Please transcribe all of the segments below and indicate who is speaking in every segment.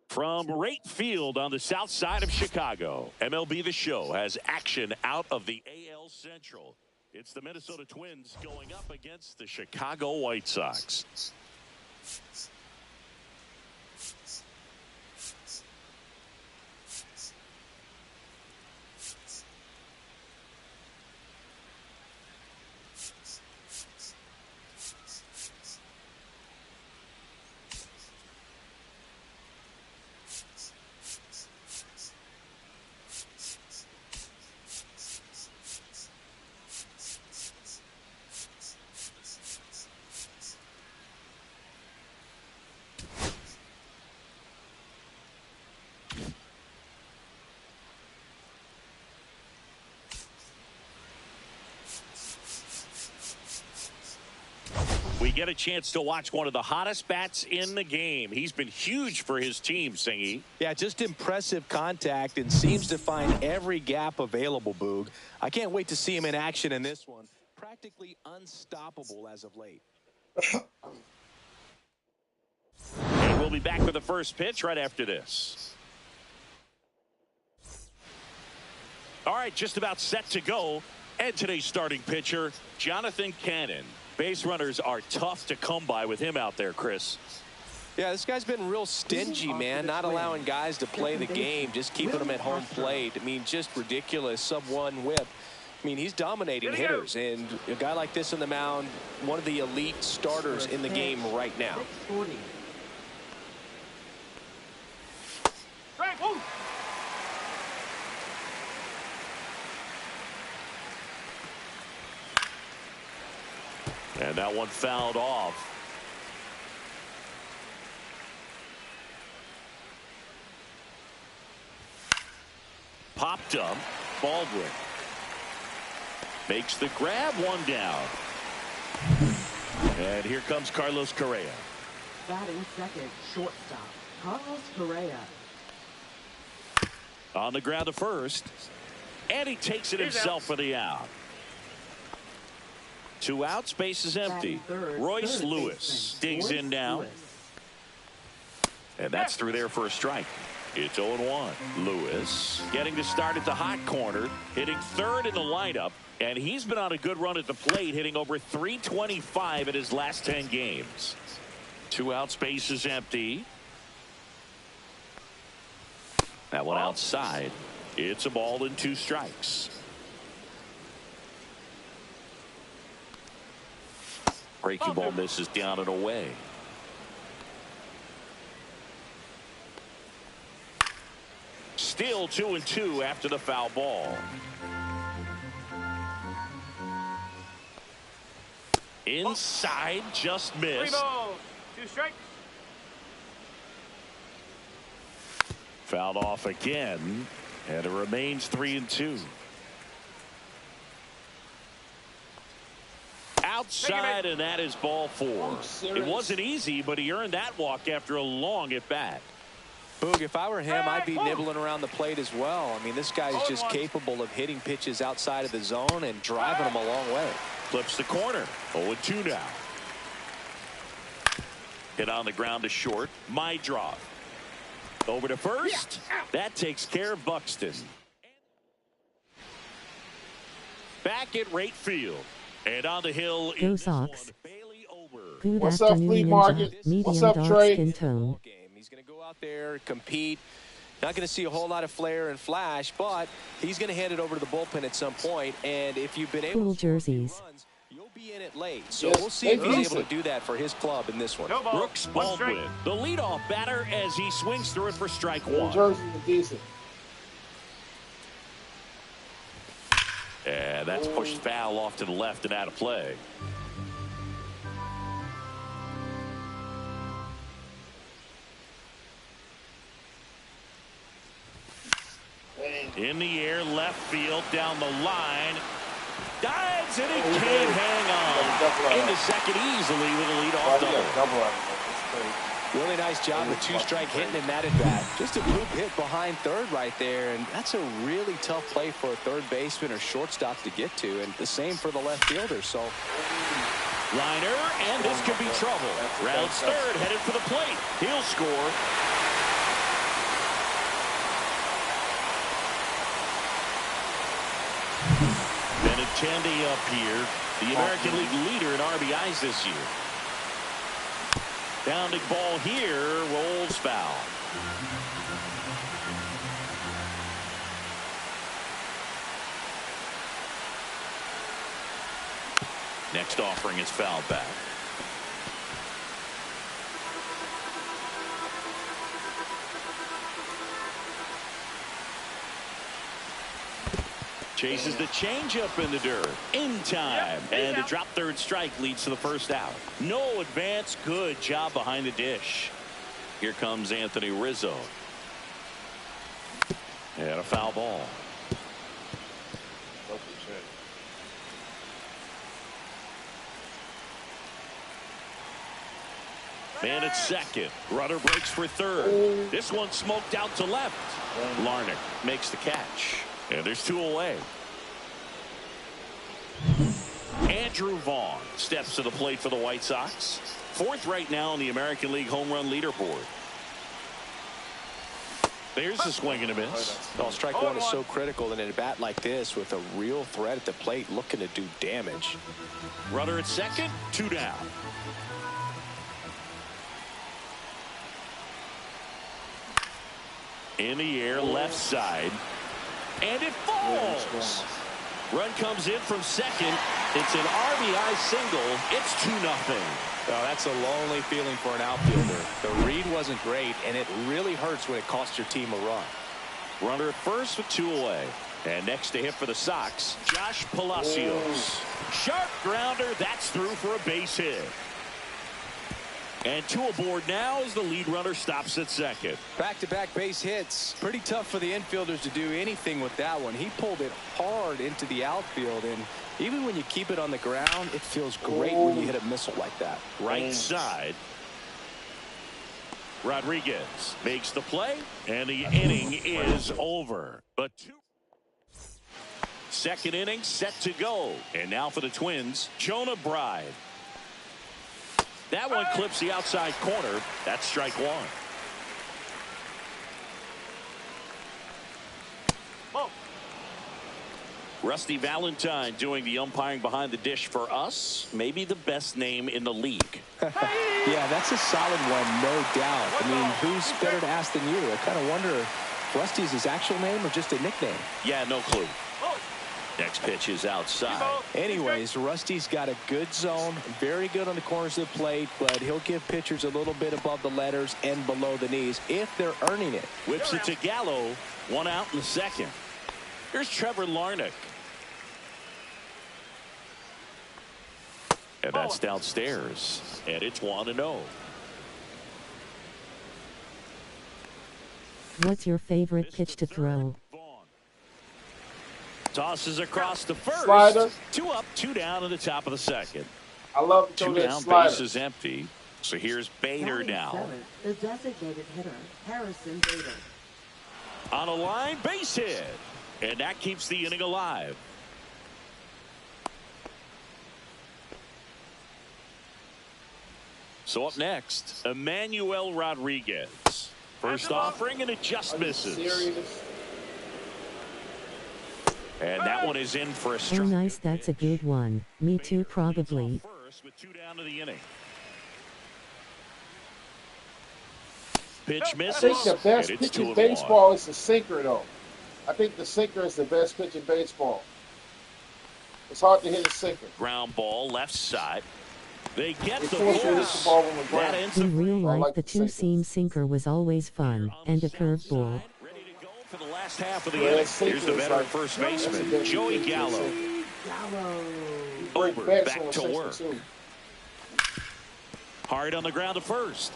Speaker 1: From right field on the south side of Chicago, MLB The Show has action out of the AL Central. It's the Minnesota Twins going up against the Chicago White Sox. We get a chance to watch one of the hottest bats in the game. He's been huge for his team, Singy.
Speaker 2: Yeah, just impressive contact and seems to find every gap available, Boog. I can't wait to see him in action in this one. Practically unstoppable as of late.
Speaker 1: And we'll be back with the first pitch right after this. All right, just about set to go. And today's starting pitcher, Jonathan Cannon. Base runners are tough to come by with him out there, Chris.
Speaker 2: Yeah, this guy's been real stingy, man, not allowing guys to play the game, just keeping them at home plate. I mean, just ridiculous sub-1 whip. I mean, he's dominating hitters, and a guy like this on the mound, one of the elite starters in the game right now.
Speaker 1: And that one fouled off. Popped up. Baldwin makes the grab, one down. And here comes Carlos Correa.
Speaker 3: Batting second, shortstop, Carlos Correa.
Speaker 1: On the ground to first. And he takes it himself for the out. 2 outs, base is empty. Royce Lewis digs in now. And that's through there for a strike. It's 0-1. Lewis getting to start at the hot corner, hitting third in the lineup, and he's been on a good run at the plate, hitting over .325 in his last 10 games. 2 outs, base is empty. That one outside. It's a ball and 2 strikes. Breaking ball misses down and away. Still 2-2 after the foul ball. Inside, just missed.
Speaker 4: 3 balls, 2 strikes.
Speaker 1: Fouled off again, and it remains 3-2. Outside, and that is ball 4. It wasn't easy, but he earned that walk after a long at bat.
Speaker 2: Boog, if I were him, I'd be nibbling around the plate as well. I mean, this guy's just capable of hitting pitches outside of the zone and driving them a long way.
Speaker 1: Flips the corner. 0-2 now. Hit on the ground to short. My draw. Over to first. That takes care of Buxton. Back at right field. And on the hill.
Speaker 5: Go Sox. Good
Speaker 6: What's up,
Speaker 5: afternoon,
Speaker 6: Fleet
Speaker 5: Ninja.
Speaker 6: Market?
Speaker 5: Medium
Speaker 6: What's up,
Speaker 5: dark
Speaker 6: Trey?
Speaker 5: skin tone.
Speaker 2: He's going to go out there, compete. Not going to see a whole lot of flair and flash, but he's going to hand it over to the bullpen at some point. And if you've been able
Speaker 5: Cool
Speaker 2: to score a few
Speaker 5: jerseys.
Speaker 2: runs, you'll be in it late. So
Speaker 6: Yes,
Speaker 2: we'll see if he's
Speaker 6: decent.
Speaker 2: able to do that for his club in this one.
Speaker 4: No ball,
Speaker 1: Brooks
Speaker 4: 1 strike.
Speaker 1: Baldwin, the leadoff batter, as he swings through it for strike
Speaker 6: The
Speaker 1: 1.
Speaker 6: jerseys are decent.
Speaker 1: And that's pushed foul off to the left and out of play. In the air, left field, down the line. Dives, and he can't hang on. Into second easily with a leadoff double.
Speaker 2: Really nice job with 2-strike hitting in that at bat. Just a bloop hit behind third right there, and that's a really tough play for a third baseman or shortstop to get to, and the same for the left fielder. So
Speaker 1: Liner, and this could be trouble. Rounds third, headed for the plate. He'll score. Benintendi up here, the American League leader in RBIs this year. Bounding ball here, rolls foul. Next offering is fouled back. Chases the changeup in the dirt. In time. And the drop third strike leads to the first out. No advance. Good job behind the dish. Here comes Anthony Rizzo. And a foul ball. Man at second. Rudder breaks for third. This one smoked out to left. Larnach makes the catch. And there's 2 away. Andrew Vaughn steps to the plate for the White Sox. 4th right now on the American League home run leaderboard. There's a swing and a miss.
Speaker 2: well, strike 1 is so critical in a bat like this with a real threat at the plate looking to do damage.
Speaker 1: Runner at second, 2 down. In the air, left side. And it falls. Run comes in from second. It's an RBI single. It's 2-0.
Speaker 2: Oh, that's a lonely feeling for an outfielder. The read wasn't great, and it really hurts when it costs your team a run.
Speaker 1: Runner at first with 2 away. And next to hit for the Sox, Josh Palacios. Sharp grounder. That's through for a base hit. And 2 aboard now as the lead runner stops at second.
Speaker 2: Back-to-back base hits. Pretty tough for the infielders to do anything with that one. He pulled it hard into the outfield, and even when you keep it on the ground, it feels great when you hit a missile like that.
Speaker 1: Right side. Rodriguez makes the play, and the inning is over. But 2. Second inning set to go. And now for the Twins, Jonah Bride. That one clips the outside corner. That's strike 1. Rusty Valentine doing the umpiring behind the dish for us. Maybe the best name in the league.
Speaker 2: Yeah, that's a solid one, no doubt. I mean, who's better to ask than you? I kind of wonder if Rusty's his actual name or just a nickname.
Speaker 1: Yeah, no clue. Next pitch is outside.
Speaker 2: Anyways, Rusty's got a good zone, very good on the corners of the plate, but he'll give pitchers a little bit above the letters and below the knees if they're earning it.
Speaker 1: Whips it to Gallo. 1 out in the second. Here's Trevor Larnach. And that's downstairs. And it's 1-0.
Speaker 5: What's your favorite pitch to throw?
Speaker 1: Tosses across the first.
Speaker 4: Slider.
Speaker 1: 2 up, 2 down in the top of the second.
Speaker 4: I love to
Speaker 1: 2
Speaker 4: throw that
Speaker 1: down,
Speaker 4: slider.
Speaker 1: base is empty. So here's Bader
Speaker 3: Batting
Speaker 1: now.
Speaker 3: seventh, the designated hitter, Harrison Bader.
Speaker 1: On a line, base hit. And that keeps the inning alive. So up next, Emmanuel Rodriguez. First offering and it just
Speaker 4: Are you
Speaker 1: misses.
Speaker 4: serious?
Speaker 1: And that one is in for a
Speaker 5: Oh
Speaker 1: strike.
Speaker 5: nice, that's a good one. Me too probably.
Speaker 1: First with 2 down to the inning. Pitch misses.
Speaker 4: I think the best
Speaker 1: and it's
Speaker 4: pitch in
Speaker 1: 2-1.
Speaker 4: baseball is the sinker, though. I think the sinker is the best pitch in baseball. It's hard to hit a sinker.
Speaker 1: Ground ball left side. They get
Speaker 4: They
Speaker 1: the
Speaker 4: force you to hit the
Speaker 1: force.
Speaker 4: ball on the
Speaker 1: That
Speaker 4: ground.
Speaker 1: ends
Speaker 5: In
Speaker 1: the
Speaker 5: real
Speaker 4: I
Speaker 5: life,
Speaker 4: like
Speaker 5: the
Speaker 4: the sinker.
Speaker 5: two-seam sinker was always fun, and a curveball.
Speaker 1: Ready to go for the last half of the
Speaker 4: Yeah,
Speaker 1: inning.
Speaker 4: sinker
Speaker 1: Here's the
Speaker 4: is
Speaker 1: veteran
Speaker 4: like-
Speaker 1: first
Speaker 4: that's a
Speaker 1: baseman,
Speaker 4: good
Speaker 1: Joey
Speaker 4: pitch,
Speaker 1: Gallo.
Speaker 4: sinker.
Speaker 3: Gallo.
Speaker 4: Break
Speaker 1: Over,
Speaker 4: backs
Speaker 1: back
Speaker 4: on a
Speaker 1: to
Speaker 4: sinker,
Speaker 1: work.
Speaker 4: too.
Speaker 1: Hard on the ground to first.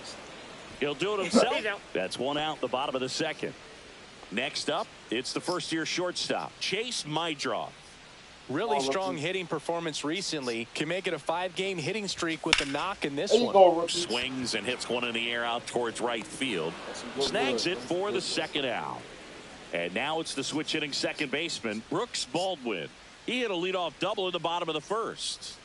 Speaker 1: He'll do it himself. That's 1 out, the bottom of the second. Next up, it's the first-year shortstop, Chase Mydroff.
Speaker 2: Really
Speaker 4: Oh,
Speaker 2: strong
Speaker 4: rookie.
Speaker 2: hitting performance recently. Can make it a 5-game hitting streak with a knock in this
Speaker 4: There you
Speaker 2: one.
Speaker 4: go, rookie.
Speaker 1: Swings and hits one in the air out towards right field.
Speaker 4: That's some good
Speaker 1: Snags
Speaker 4: wood.
Speaker 1: it
Speaker 4: That's
Speaker 1: for
Speaker 4: good.
Speaker 1: the second out. And now it's the switch hitting second baseman, Brooks Baldwin. He hit a leadoff double in the bottom of the first.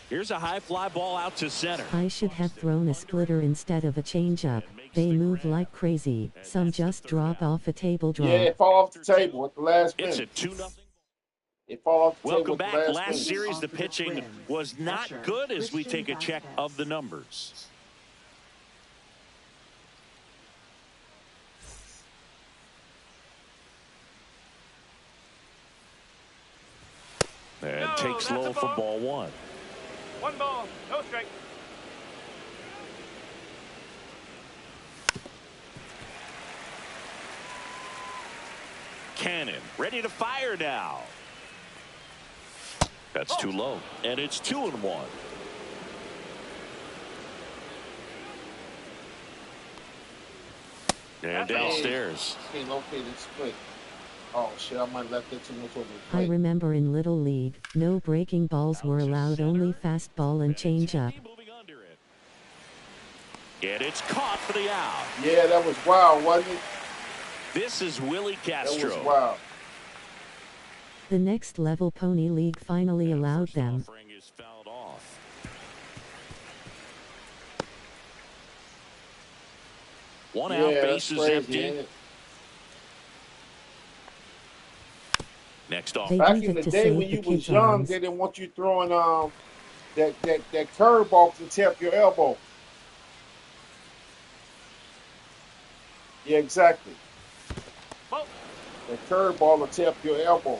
Speaker 1: Here's a high fly ball out to center.
Speaker 5: I should have thrown a splitter instead of a changeup. They move like crazy. Some just drop off a table draw.
Speaker 4: Yeah, it fall off the table at the last
Speaker 1: It's a
Speaker 4: minute.
Speaker 1: 2-0.
Speaker 4: It fall off the
Speaker 1: Welcome
Speaker 4: table at
Speaker 1: back.
Speaker 4: the
Speaker 1: Last
Speaker 4: minute.
Speaker 1: series, the pitching was not good as we take a check of the numbers. And takes low for ball 1.
Speaker 6: 1 ball, no strike.
Speaker 1: Cannon ready to fire now. That's too low. And it's 2-1. And downstairs.
Speaker 4: Can't locate it quick. Oh shit! I might have left it too much over the
Speaker 5: I
Speaker 4: plate.
Speaker 5: remember in Little League, no breaking balls were allowed, only fastball and changeup.
Speaker 1: Moving under it. And it's caught for the out.
Speaker 4: Yeah, that was wild, wasn't it?
Speaker 1: This is Willie
Speaker 4: That was
Speaker 1: Castro.
Speaker 4: wild.
Speaker 5: The next level Pony League finally allowed them.
Speaker 1: Offering is fouled off. One out,
Speaker 4: Yeah,
Speaker 1: base
Speaker 4: that's
Speaker 1: is
Speaker 4: crazy,
Speaker 1: empty.
Speaker 4: ain't it?
Speaker 1: Next off.
Speaker 5: They
Speaker 4: Back
Speaker 5: leave
Speaker 4: in
Speaker 5: it
Speaker 4: the
Speaker 5: to
Speaker 4: day
Speaker 5: save
Speaker 4: when
Speaker 5: the
Speaker 4: you was
Speaker 5: kids'
Speaker 4: young,
Speaker 5: arms.
Speaker 4: they didn't want you throwing that curveball to tap your elbow. Yeah, exactly.
Speaker 6: Ball.
Speaker 4: That curveball will tap your elbow.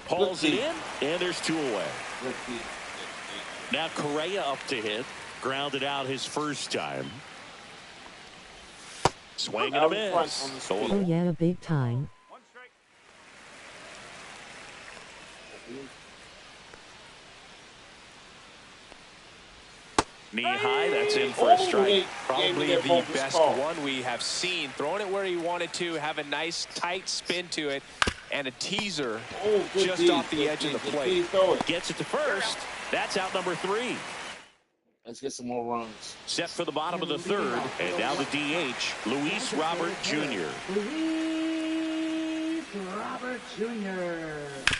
Speaker 1: Pulls it in, and there's 2 away.
Speaker 4: Good kid.
Speaker 1: Now Correa up to hit. Grounded out his first time. Swing and a
Speaker 4: Out in front
Speaker 1: miss.
Speaker 4: on the
Speaker 1: So
Speaker 5: Oh yeah, big time.
Speaker 6: 1 strike.
Speaker 1: knee high, that's in for a strike.
Speaker 2: Probably the best one we have seen. Throwing it where he wanted to, have a nice tight spin to it, and a teaser just off the edge of the plate.
Speaker 1: Gets it to first. That's out number 3.
Speaker 4: Let's get some more runs.
Speaker 1: Set for the bottom of the 3rd, and now the DH, Luis Robert Jr.
Speaker 3: Luis Robert Jr.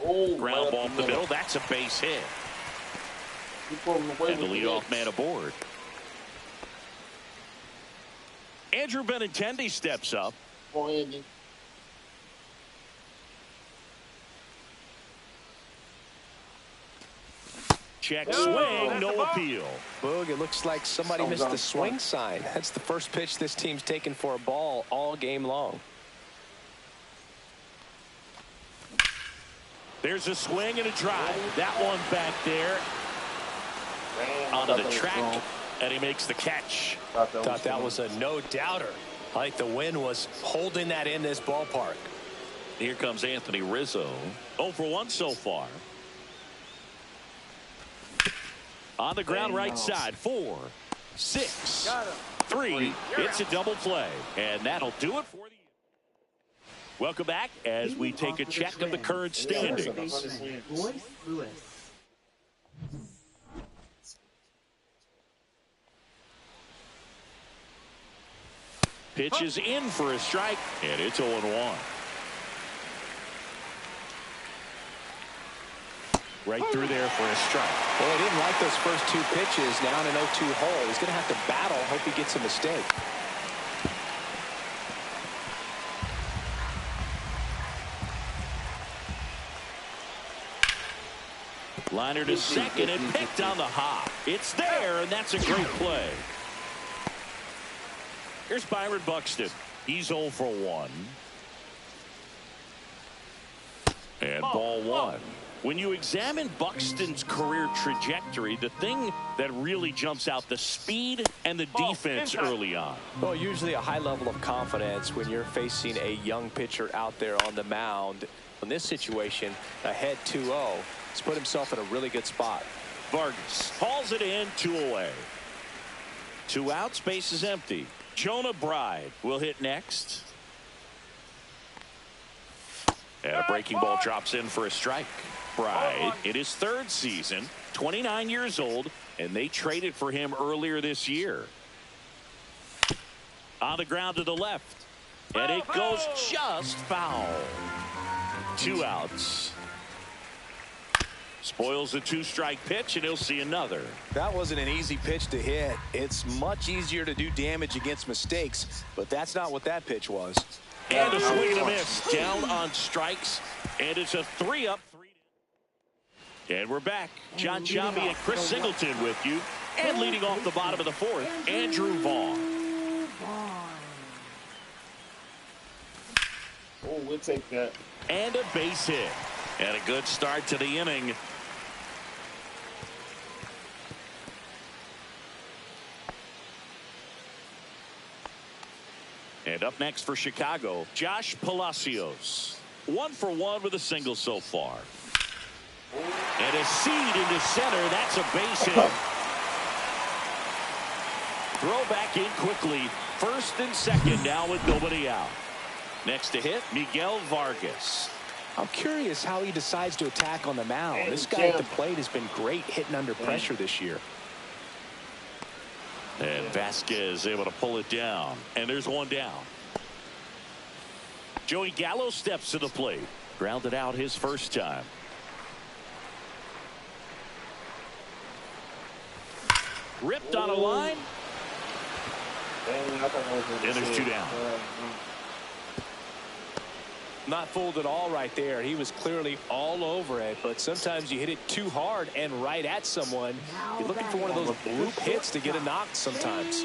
Speaker 4: Oh,
Speaker 1: Ground ball up the middle. That's a base hit. And the leadoff man aboard. Andrew Benintendi steps up.
Speaker 4: Come on, Andy.
Speaker 1: Check swing, no appeal.
Speaker 2: Boog, it looks like somebody missed the swing sign. That's the first pitch this team's taken for a ball all game long.
Speaker 1: There's a swing and a drive. That one back there onto the track, and he makes the catch.
Speaker 2: Thought that was a no-doubter. I think the wind was holding that in this ballpark.
Speaker 1: Here comes Anthony Rizzo. 0 for 1 so far. On the ground right side. 4, 6, 3. It's a double play. And that'll do it for the... Welcome back as we take a check of the current standings.
Speaker 3: Royce Lewis.
Speaker 1: Pitch is in for a strike, and it's 0-1. Right through there for a strike.
Speaker 2: Well, he didn't like those first 2 pitches down an 0-2 hole. He's going to have to battle. Hope he gets a mistake.
Speaker 1: Liner to second and picked on the hop. It's there, and that's a great play. Here's Byron Buxton. He's 0 for 1. And ball 1. When you examine Buxton's career trajectory, the thing that really jumps out, the speed and the defense early on.
Speaker 2: Well, usually a high level of confidence when you're facing a young pitcher out there on the mound. In this situation, ahead 2-0, he's put himself in a really good spot.
Speaker 1: Vargas hauls it in, 2 away. 2 outs, base is empty. Jonah Bride will hit next. And a breaking ball drops in for a strike. Bride in his 3rd season, 29 years old, and they traded for him earlier this year. On the ground to the left, and it goes just foul. 2 outs. Spoils the 2-strike pitch, and he'll see another.
Speaker 2: That wasn't an easy pitch to hit. It's much easier to do damage against mistakes, but that's not what that pitch was.
Speaker 1: And a swing and a miss. Down on strikes, and it's a 3-up. And we're back. John Chambi and Chris Singleton with you. And leading off the bottom of the 4th, Andrew Vaughn.
Speaker 4: Oh, we'll take that.
Speaker 1: And a base hit. And a good start to the inning. And up next for Chicago, Josh Palacios. 1 for 1 with a single so far. And a seed into center. That's a base hit. Throw back in quickly. 1st and 2nd now with nobody out. Next to hit, Miguel Vargas.
Speaker 2: I'm curious how he decides to attack on the mound. This guy at the plate has been great hitting under pressure this year.
Speaker 1: And Vasquez able to pull it down. And there's 1 down. Joey Gallo steps to the plate. Grounded out his 1st time. Ripped on a line. And there's 2 down.
Speaker 2: Not fooled at all right there. He was clearly all over it, but sometimes you hit it too hard and right at someone. You're looking for one of those bloop hits to get a knock sometimes.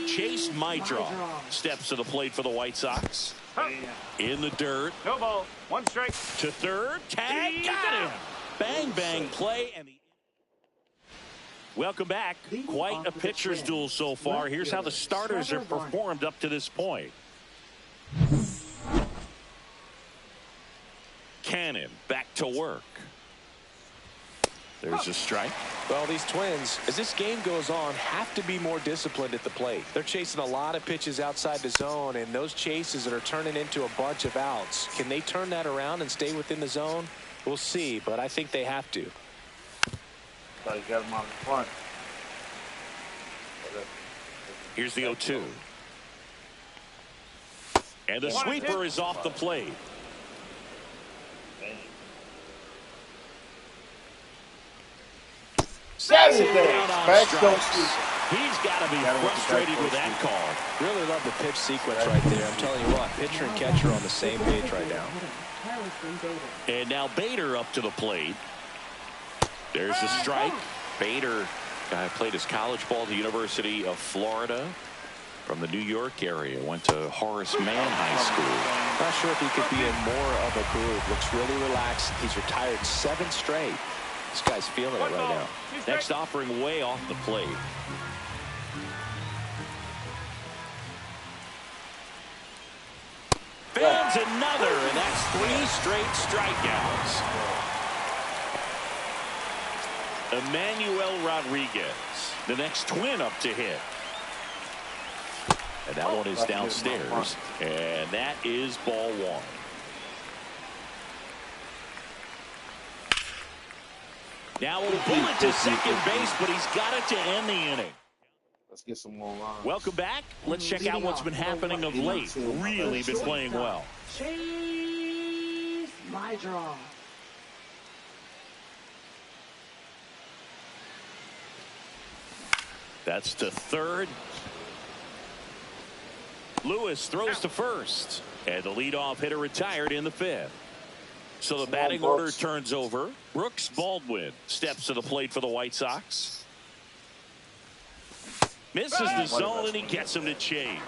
Speaker 1: Chase Maidra steps to the plate for the White Sox. In the dirt.
Speaker 6: No ball. 1 strike.
Speaker 1: To 3rd. Tag. Got him. Bang, bang play. And the welcome back. Quite a pitcher's duel so far. Here's how the starters have performed up to this point. Cannon back to work. There's a strike.
Speaker 2: Well, these Twins, as this game goes on, have to be more disciplined at the plate. They're chasing a lot of pitches outside the zone, and those chases that are turning into a bunch of outs. Can they turn that around and stay within the zone? We'll see, but I think they have to.
Speaker 4: Thought you got him on the front.
Speaker 1: Here's the 0-2. And the sweeper is off the plate.
Speaker 4: Saturday. Facts don't speak.
Speaker 1: He's got to be frustrated with that call.
Speaker 2: Really love the pitch sequence right there. I'm telling you what, pitcher and catcher are on the same page right now.
Speaker 1: And now Bader up to the plate. There's the strike. Bader, guy played his college ball at the University of Florida from the New York area. Went to Horace Mann High School.
Speaker 2: Not sure if he could be in more of a groove. Looks really relaxed. He's retired 7 straight. This guy's feeling it right now.
Speaker 1: Next offering way off the plate. Fans another, and that's 3 straight strikeouts. Emmanuel Rodriguez, the next Twin up to hit. And that one is downstairs, and that is ball 1. Now a bullet to second base, but he's got it to end the inning.
Speaker 4: Let's get some more runs.
Speaker 1: Welcome back. Let's check out what's been happening of late. Really been playing well.
Speaker 3: Chase my draw.
Speaker 1: That's to third. Lewis throws to first. And the leadoff hitter retired in the 5th. So the batting order turns over. Brooks Baldwin steps to the plate for the White Sox. Misses the zone, and he gets him to chase.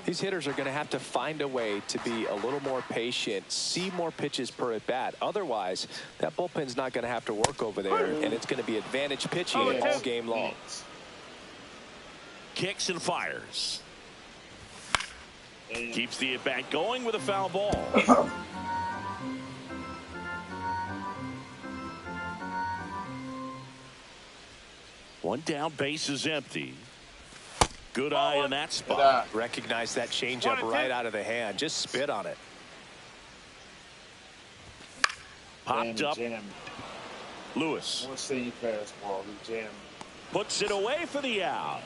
Speaker 2: These hitters are going to have to find a way to be a little more patient, see more pitches per at bat. Otherwise, that bullpen's not going to have to work over there, and it's going to be advantage pitching all game long.
Speaker 1: Kicks and fires. Keeps the at-bat going with a foul ball. One down, base is empty. Good eye in that spot.
Speaker 2: Recognize that changeup right out of the hand. Just spit on it.
Speaker 1: Popped up. Lewis.
Speaker 4: One seam fastball. He jammed.
Speaker 1: Puts it away for the out.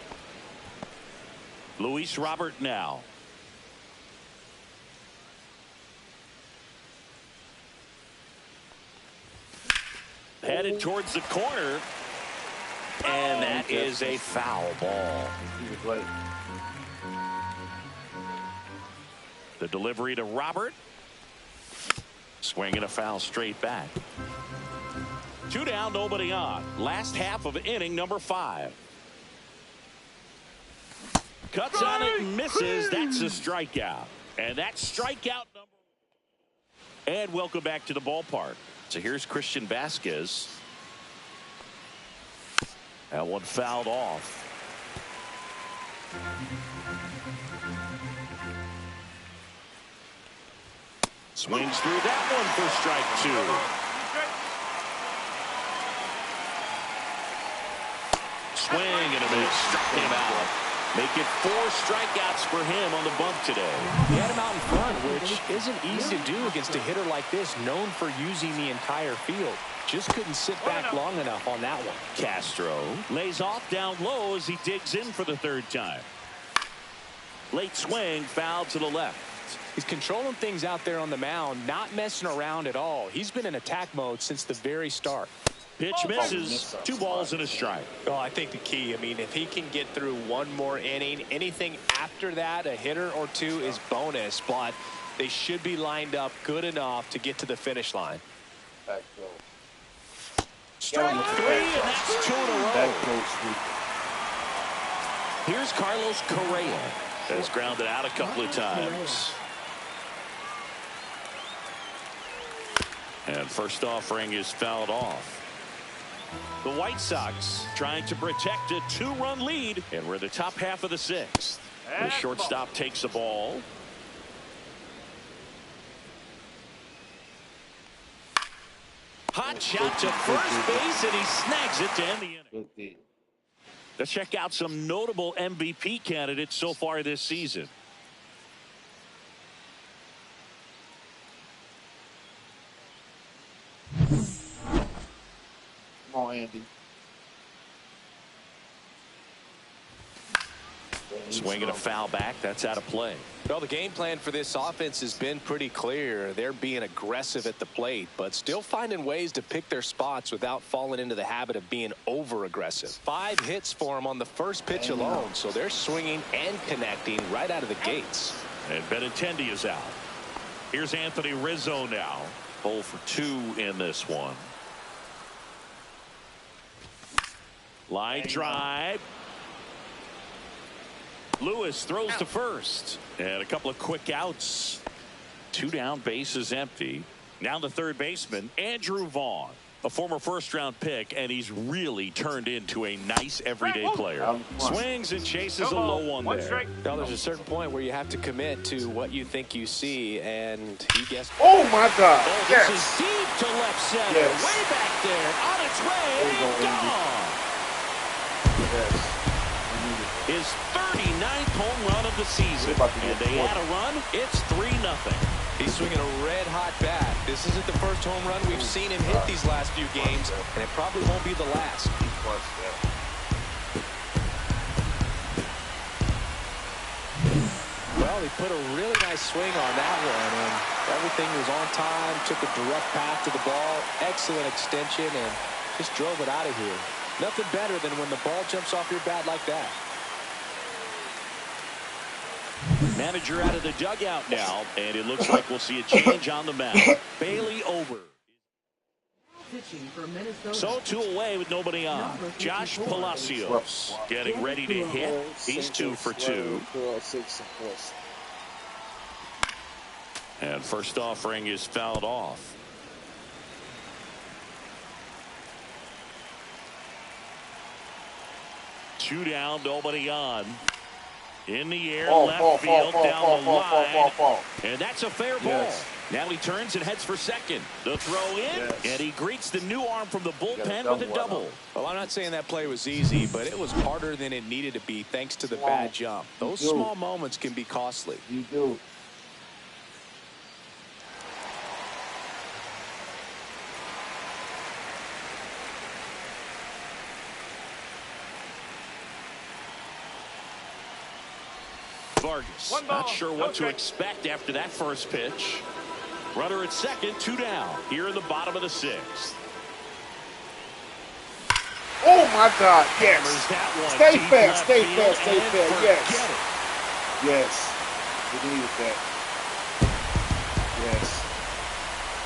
Speaker 1: Luis Robert now. Headed towards the corner. And that is a foul ball. The delivery to Robert. Swinging a foul straight back. 2 down, nobody on. Last half of inning number 5. Cuts on it and misses. That's a strikeout. And that's strikeout number 1. And welcome back to the ballpark. So here's Christian Vasquez. That one fouled off. Swings through that one for strike 2. Swing and a miss. Struck him out. Make it 4 strikeouts for him on the bump today.
Speaker 2: He had him out in front, which isn't easy to do against a hitter like this, known for using the entire field. Just couldn't sit back long enough on that one.
Speaker 1: Castro lays off down low as he digs in for the 3rd time. Late swing, foul to the left.
Speaker 2: He's controlling things out there on the mound, not messing around at all. He's been in attack mode since the very start.
Speaker 1: Pitch misses. 2 balls and a strike.
Speaker 2: Well, I think the key, I mean, if he can get through one more inning, anything after that, a hitter or 2 is bonus, but they should be lined up good enough to get to the finish line.
Speaker 1: Strike 3, and that's 2 in a row. Here's Carlos Correa. Has grounded out a couple of times. And first offering is fouled off. The White Sox trying to protect a 2-run lead, and we're in the top half of the 6th. The shortstop takes the ball. Hot shot to first base, and he snags it to end the inning. Let's check out some notable MVP candidates so far this season.
Speaker 4: Come on, Andy.
Speaker 1: Swinging a foul back. That's out of play.
Speaker 2: Well, the game plan for this offense has been pretty clear. They're being aggressive at the plate, but still finding ways to pick their spots without falling into the habit of being over-aggressive. 5 hits for them on the first pitch alone, so they're swinging and connecting right out of the gates.
Speaker 1: And Benintendi is out. Here's Anthony Rizzo now. 0 for 2 in this one. Line drive. Lewis throws to first. And a couple of quick outs. 2 down, bases empty. Now the third baseman, Andrew Vaughn. A former first-round pick, and he's really turned into a nice everyday player. Swings and chases a low one there.
Speaker 2: Now, there's a certain point where you have to commit to what you think you see, and he guessed.
Speaker 4: Oh, my God.
Speaker 1: Oh, this is deep to left center. Way back there. On its way. And gone. His 39th home run of the season. And they add a run. It's 3-0.
Speaker 2: He's swinging a red-hot bat. This isn't the first home run we've seen him hit these last few games, and it probably won't be the last. Well, he put a really nice swing on that one, and everything was on time, took a direct path to the ball, excellent extension, and just drove it out of here. Nothing better than when the ball jumps off your bat like that.
Speaker 1: Manager out of the dugout now, and it looks like we'll see a change on the mound. Bailey over. So 2 away with nobody on. Josh Palacios getting ready to hit. He's 2 for 2. And first offering is fouled off. Two down, nobody on. In the air, left field, down the line. And that's a fair ball. Now he turns and heads for second. The throw in, and he greets the new arm from the bullpen with a double.
Speaker 2: Well, I'm not saying that play was easy, but it was harder than it needed to be thanks to the bad jump. Those small moments can be costly.
Speaker 4: You do.
Speaker 1: Vargas, not sure what to expect after that first pitch. Runner at second, 2 down. Here in the bottom of the 6th.
Speaker 4: Oh, my God. Yes.
Speaker 1: Stay fast,
Speaker 4: stay fast, stay fast. Yes. Yes. We needed that. Yes.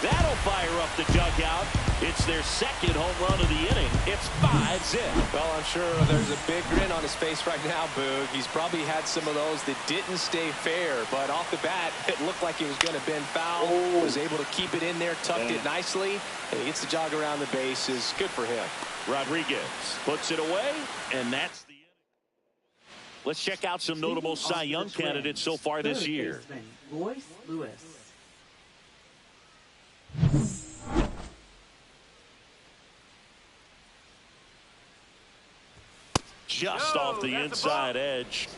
Speaker 1: That'll fire up the dugout. It's their second home run of the inning. It's 5-zip.
Speaker 2: Well, I'm sure there's a big grin on his face right now, Boog. He's probably had some of those that didn't stay fair, but off the bat, it looked like he was going to bend foul. Was able to keep it in there, tucked it nicely, and he gets the jog around the bases. Good for him.
Speaker 1: Rodriguez puts it away, and that's the inning. Let's check out some notable Cy Young candidates so far this year.
Speaker 3: Royce Lewis.
Speaker 1: Just off the inside edge.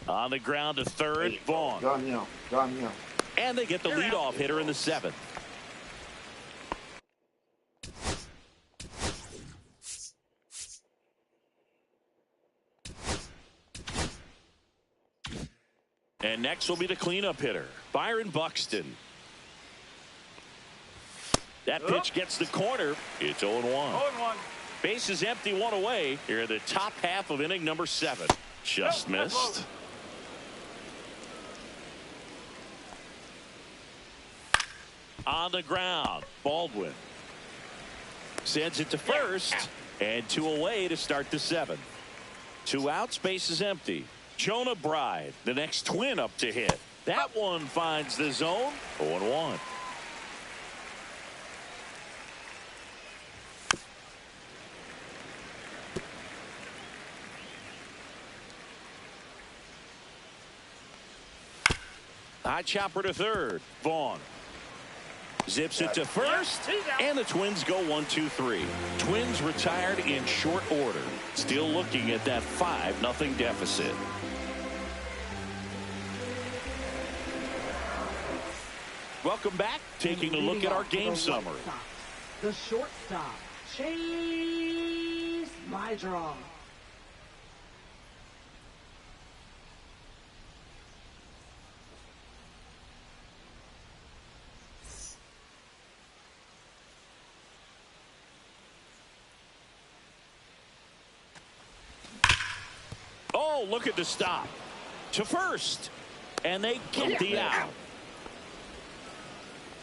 Speaker 1: On the ground to third, Vaughn.
Speaker 4: Gone.
Speaker 1: And they get the leadoff hitter in the 7th. And next will be the cleanup hitter, Byron Buxton. That pitch gets the corner. It's 0-1.
Speaker 6: 0-1.
Speaker 1: Base is empty, 1 away. Here in the top half of inning number 7. Just missed. On the ground, Baldwin sends it to first, and 2 away to start the 7th. 2 outs, base is empty. Jonah Bride, the next Twin up to hit. That one finds the zone. 0-1. High chopper to third. Vaughn zips it to first, and the Twins go 1-2-3. Twins retired in short order. Still looking at that 5-0 deficit. Welcome back. Taking a look at our game summary.
Speaker 3: The shortstop, Chase My draw.
Speaker 1: Oh, look at the stop. To first. And they get the out.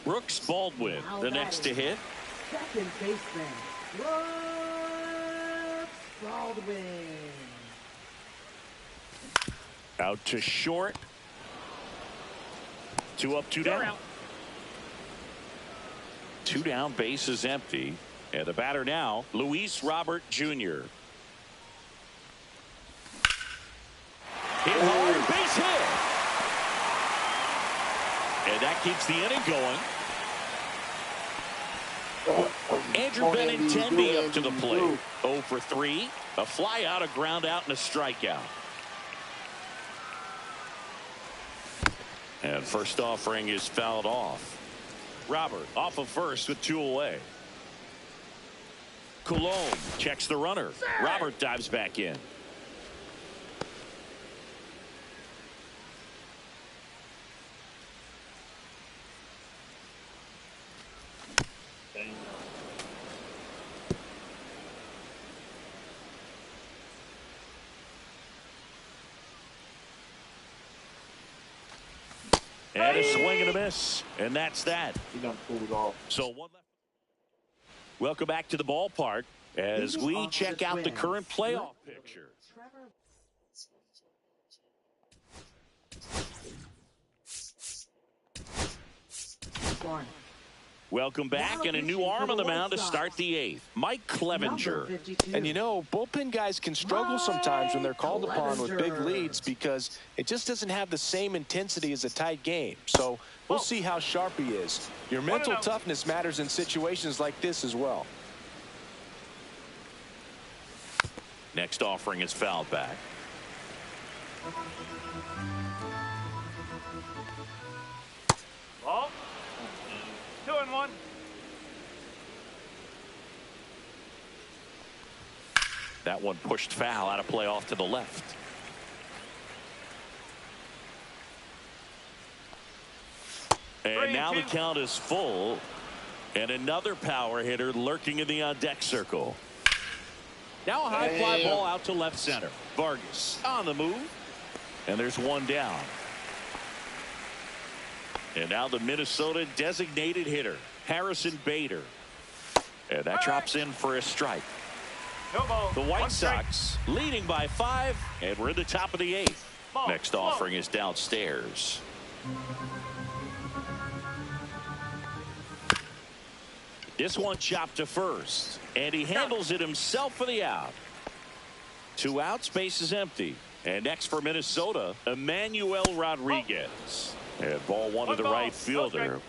Speaker 1: Brooks Baldwin, the next to hit.
Speaker 3: Second baseman, Brooks Baldwin.
Speaker 1: Out to short. 2 up, 2 down. 2 down, base is empty. And the batter now, Luis Robert Jr. Hit hard, base hit. And that keeps the inning going. Andrew Benintendi up to the plate. 0 for 3. A fly out, a ground out, and a strikeout. And first offering is fouled off. Robert off of first with 2 away. Coulomb checks the runner. Robert dives back in. And a swing and a miss. And that's that.
Speaker 4: He done pulled off.
Speaker 1: So one left. Welcome back to the ballpark as we check out the current playoff picture. Welcome back, and a new arm on the mound to start the 8th. Mike Clevenger.
Speaker 2: And you know, bullpen guys can struggle sometimes when they're called upon with big leads because it just doesn't have the same intensity as a tight game. So we'll see how sharp he is. Your mental toughness matters in situations like this as well.
Speaker 1: Next offering is fouled back.
Speaker 6: Ball. 2-1.
Speaker 1: That one pushed foul, out of play off to the left. And now the count is full. And another power hitter lurking in the on-deck circle. Now a high fly ball out to left center. Vargas on the move. And there's one down. And now the Minnesota designated hitter, Harrison Bader. And that drops in for a strike.
Speaker 6: No ball.
Speaker 1: The White Sox leading by 5, and we're in the top of the 8th. Next offering is downstairs. This one chopped to first, and he handles it himself for the out. 2 outs, base is empty. And next for Minnesota, Emmanuel Rodriguez. And ball 1 to the right fielder.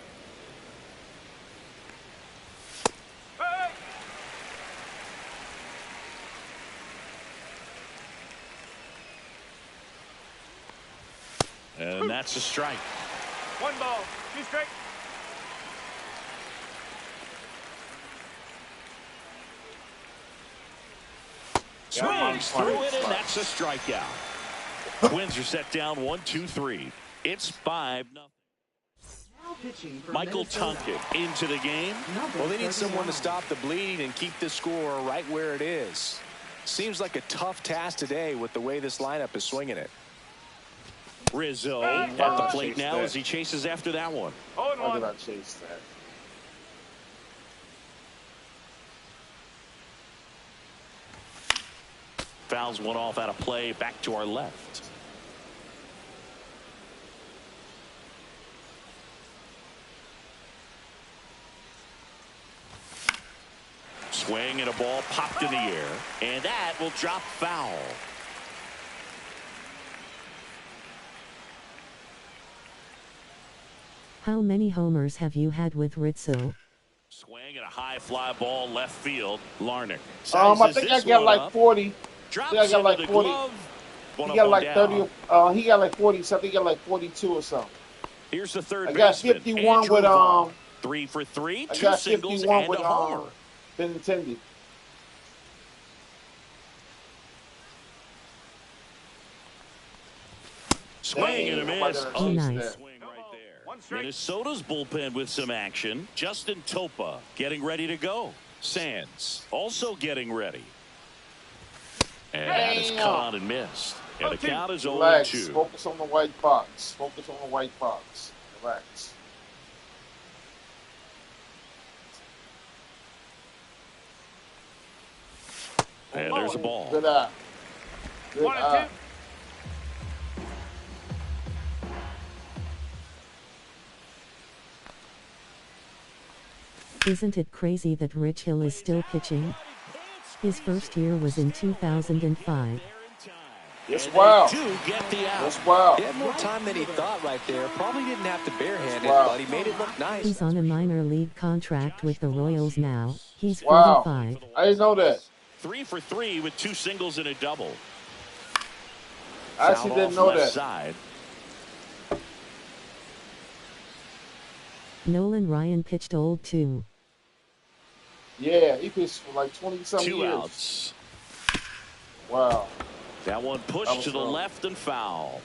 Speaker 1: And that's a strike.
Speaker 6: 1 ball, 2 strikes.
Speaker 1: Swings through it, and that's a strikeout. Twins are set down 1-2-3. It's 5-0. Michael Tonkin into the game.
Speaker 2: Well, they need someone to stop the bleed and keep the score right where it is. Seems like a tough task today with the way this lineup is swinging it.
Speaker 1: Rizzo at the plate now as he chases after that one.
Speaker 4: How did I chase that?
Speaker 1: Fouls one off out of play, back to our left. Swing and a ball popped in the air, and that will drop foul.
Speaker 5: How many homers have you had with Rizzo?
Speaker 1: Swing and a high fly ball left field. Larnach.
Speaker 4: I think I got like 40. I think I got like 40. He got like 30. He got like 40 something. He got like 42 or something.
Speaker 1: Here's the third
Speaker 4: I got
Speaker 1: baseman,
Speaker 4: 51
Speaker 1: Andrew
Speaker 4: with
Speaker 1: Vaughn. 3 for 3,
Speaker 4: I
Speaker 1: 2
Speaker 4: got
Speaker 1: singles
Speaker 4: 51
Speaker 1: and
Speaker 4: with
Speaker 1: a homer.
Speaker 4: Benintendi.
Speaker 1: Swing and a
Speaker 4: Nobody
Speaker 1: miss.
Speaker 4: done
Speaker 5: Oh,
Speaker 4: chased
Speaker 5: nice.
Speaker 4: that.
Speaker 1: Swing right there. Minnesota's bullpen with some action. Justin Topa getting ready to go. Sands also getting ready. And that is caught on and missed. And the count is 0-2.
Speaker 4: Relax. Focus on the white box. Focus on the white box. Relax.
Speaker 1: And there's a ball.
Speaker 4: Good eye. Good
Speaker 6: 1
Speaker 4: eye.
Speaker 6: and 2.
Speaker 5: Isn't it crazy that Rich Hill is still pitching? His first year was in 2005.
Speaker 4: Yes, wow.
Speaker 1: Get the out.
Speaker 4: Yes, wow.
Speaker 2: He had more time than he thought right there. Probably didn't have to barehand it,
Speaker 4: Wow.
Speaker 2: but he made it look nice.
Speaker 5: He's on a minor league contract with the Royals now. He's
Speaker 4: Wow.
Speaker 5: 45.
Speaker 4: I didn't know that.
Speaker 1: 3 for 3 with 2 singles and a double.
Speaker 4: I actually
Speaker 1: Fouled
Speaker 4: didn't
Speaker 1: off
Speaker 4: know
Speaker 1: left
Speaker 4: that.
Speaker 1: side.
Speaker 5: Nolan Ryan pitched old too.
Speaker 4: Yeah, he pitched for like 20-something
Speaker 1: 2
Speaker 4: years.
Speaker 1: outs.
Speaker 4: Wow.
Speaker 1: That one
Speaker 4: That
Speaker 1: pushed
Speaker 4: was
Speaker 1: to the
Speaker 4: wrong.
Speaker 1: left and foul.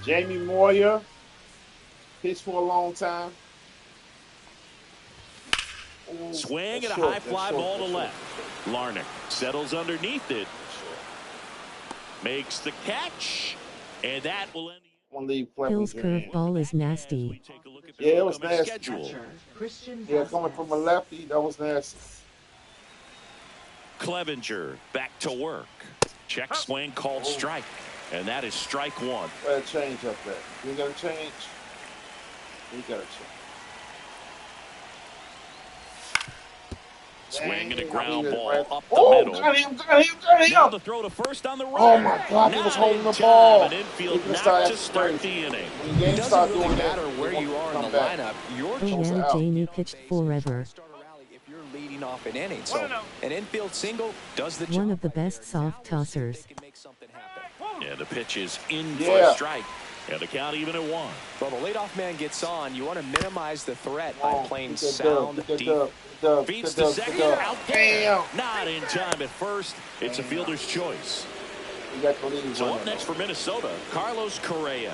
Speaker 4: Jamie Moyer pitched for a long time. Ooh,
Speaker 1: Swing and
Speaker 4: that's
Speaker 1: a
Speaker 4: short,
Speaker 1: high
Speaker 4: that's
Speaker 1: fly
Speaker 4: short,
Speaker 1: ball to
Speaker 4: that's
Speaker 1: left. Larnach settles underneath it. Makes the catch. And that will end the
Speaker 4: One leave play
Speaker 5: Hill's
Speaker 4: with your hand.
Speaker 5: curveball is nasty.
Speaker 1: Take a look at
Speaker 4: Yeah, it was
Speaker 1: upcoming
Speaker 4: nasty.
Speaker 1: schedule.
Speaker 3: Christian
Speaker 4: Yeah, coming from a lefty, that was nasty.
Speaker 1: Clevenger back to work. Check swing called strike. And that is strike 1.
Speaker 4: Where a change up there. You got to change. You got to change.
Speaker 1: Swing and a
Speaker 4: Dang,
Speaker 1: ground
Speaker 4: I mean,
Speaker 1: ball
Speaker 4: right.
Speaker 1: up the
Speaker 4: Oh,
Speaker 1: middle.
Speaker 4: got him, got him, got
Speaker 1: Now
Speaker 4: him.
Speaker 1: the throw to first on the right.
Speaker 4: Oh my God, he was
Speaker 1: Not
Speaker 4: holding
Speaker 1: in
Speaker 4: the
Speaker 1: time.
Speaker 4: ball.
Speaker 1: An infield
Speaker 4: He can
Speaker 1: not
Speaker 4: start
Speaker 1: to start
Speaker 4: crazy.
Speaker 1: the inning.
Speaker 4: When the game
Speaker 2: It
Speaker 4: start
Speaker 2: doesn't
Speaker 4: doing
Speaker 2: really
Speaker 4: that,
Speaker 2: matter where you are in the
Speaker 4: come back.
Speaker 2: lineup. Your
Speaker 5: Oh
Speaker 4: Chose
Speaker 5: well,
Speaker 4: out.
Speaker 5: Jamie pitched forever.
Speaker 2: start a rally if you're leading off an inning.
Speaker 6: 1
Speaker 2: So
Speaker 6: and 0.
Speaker 2: an infield single does the job.
Speaker 5: One of the
Speaker 2: right
Speaker 5: best
Speaker 2: there. Now
Speaker 5: soft
Speaker 2: we'll see if
Speaker 5: tossers.
Speaker 2: they can make something happen.
Speaker 1: And the pitch is in for
Speaker 4: Yeah.
Speaker 1: a strike. And the count even at 1.
Speaker 2: Well, the leadoff man gets on. You want to minimize the threat
Speaker 4: Oh,
Speaker 2: by playing
Speaker 4: get that
Speaker 2: sound,
Speaker 4: dub, get that
Speaker 2: deep.
Speaker 4: dub, get that dub,
Speaker 1: Beats
Speaker 4: get
Speaker 1: the
Speaker 4: that dub,
Speaker 1: second
Speaker 4: get that dub.
Speaker 1: out there.
Speaker 4: Damn.
Speaker 1: Not in time at first. It's a fielder's choice.
Speaker 4: You got the lead.
Speaker 1: So up
Speaker 4: runner,
Speaker 1: next
Speaker 4: though.
Speaker 1: for Minnesota, Carlos Correa.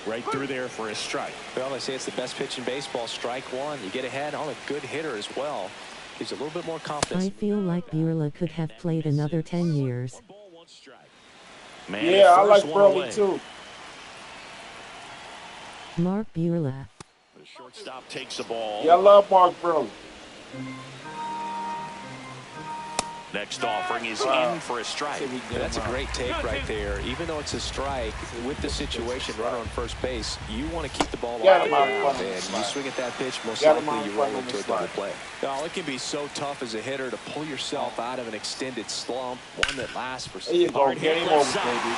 Speaker 1: Right through there for a strike.
Speaker 2: Well, they say it's the best pitch in baseball. Strike 1. You get ahead on a good hitter as well. Gives you a little bit more confidence.
Speaker 5: I feel like Burla could have played another 10 years.
Speaker 1: 1 ball, 1 strike. Man,
Speaker 4: Yeah, I
Speaker 1: at
Speaker 4: like
Speaker 1: first, one
Speaker 4: Burley
Speaker 1: away.
Speaker 4: too.
Speaker 5: Mark Burla.
Speaker 1: The shortstop takes the ball.
Speaker 4: Yeah, I love Mark Burley.
Speaker 1: Next offering is
Speaker 4: Wow.
Speaker 1: in for a strike.
Speaker 2: That's a great take right there. Even though it's a strike, with the situation, runner on first base, you want to keep the ball
Speaker 4: Got
Speaker 2: off the
Speaker 4: him out in
Speaker 2: ground.
Speaker 4: front of the
Speaker 2: And you
Speaker 4: slide.
Speaker 2: swing at that pitch, most
Speaker 4: Got him out
Speaker 2: likely
Speaker 4: in
Speaker 2: you
Speaker 4: front
Speaker 2: roll
Speaker 4: of the
Speaker 2: into a double
Speaker 4: slide.
Speaker 2: play. Now, it can be so tough as a hitter to pull yourself out of an extended slump, one that lasts for
Speaker 4: There you go.
Speaker 1: Hard hit
Speaker 4: Game
Speaker 1: left
Speaker 4: over,
Speaker 1: side.
Speaker 4: baby.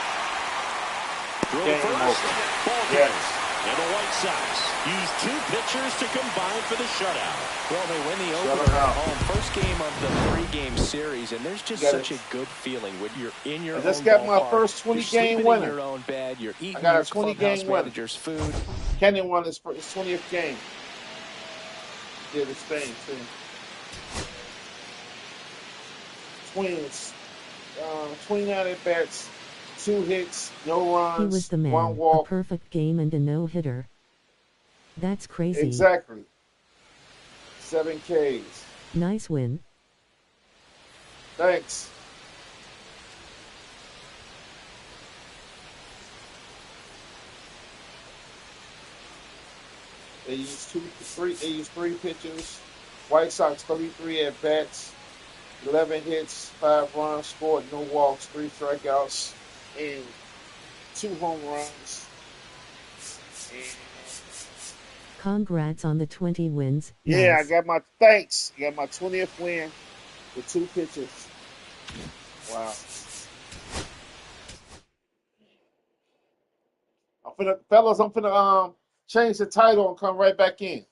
Speaker 1: Throw
Speaker 4: Game
Speaker 1: first.
Speaker 4: over.
Speaker 1: Ball
Speaker 4: Yes.
Speaker 1: game. And the White Sox use 2 pitchers to combine for the shutout.
Speaker 2: Well, they win the
Speaker 4: Shut
Speaker 2: opener
Speaker 4: him
Speaker 2: at
Speaker 4: out.
Speaker 2: home. First game of the 3-game series, and there's just
Speaker 4: Got
Speaker 2: such
Speaker 4: it.
Speaker 2: a good feeling when you're in your
Speaker 4: I
Speaker 2: own
Speaker 4: just got my
Speaker 2: ballpark.
Speaker 4: first 20-game
Speaker 2: You're sleeping
Speaker 4: winner.
Speaker 2: in your own bed. You're eating
Speaker 4: got a
Speaker 2: your
Speaker 4: 20-game
Speaker 2: clubhouse
Speaker 4: winner.
Speaker 2: manager's food.
Speaker 4: Kenyon won his 20th game. Yeah, the same thing. Twins. 29 at bats, 2 hits, no runs,
Speaker 5: He was the
Speaker 4: 1
Speaker 5: man. A
Speaker 4: walk.
Speaker 5: perfect game and a no-hitter. That's crazy.
Speaker 4: Exactly. 7 Ks.
Speaker 5: Nice win.
Speaker 4: Thanks. They used 3 pitchers. White Sox 33 at bats, 11 hits, 5 runs, scored, no walks, 3 strikeouts, and 2 home runs. And
Speaker 5: Congrats on the 20 wins.
Speaker 4: yeah,
Speaker 5: Nice.
Speaker 4: I got my thanks. I got my 20th win with 2 pitchers. Wow. I'm finna change the title and come right back in.